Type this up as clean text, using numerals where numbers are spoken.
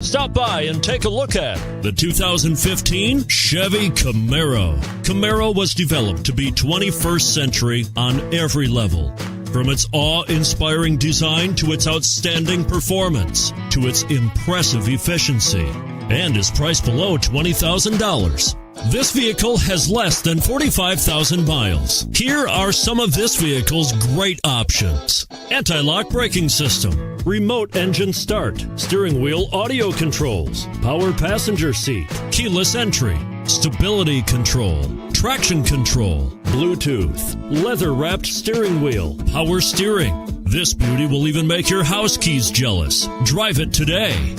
Stop by and take a look at the 2015 Chevy Camaro. Camaro was developed to be 21st century on every level. From its awe-inspiring design to its outstanding performance to its impressive efficiency, and is priced below $20,000. This vehicle has less than 45,000 miles. Here are some of this vehicle's great options: anti-lock braking system, remote engine start, steering wheel audio controls, power passenger seat, keyless entry, stability control, traction control, Bluetooth, leather-wrapped steering wheel, power steering. This beauty will even make your house keys jealous. Drive it today.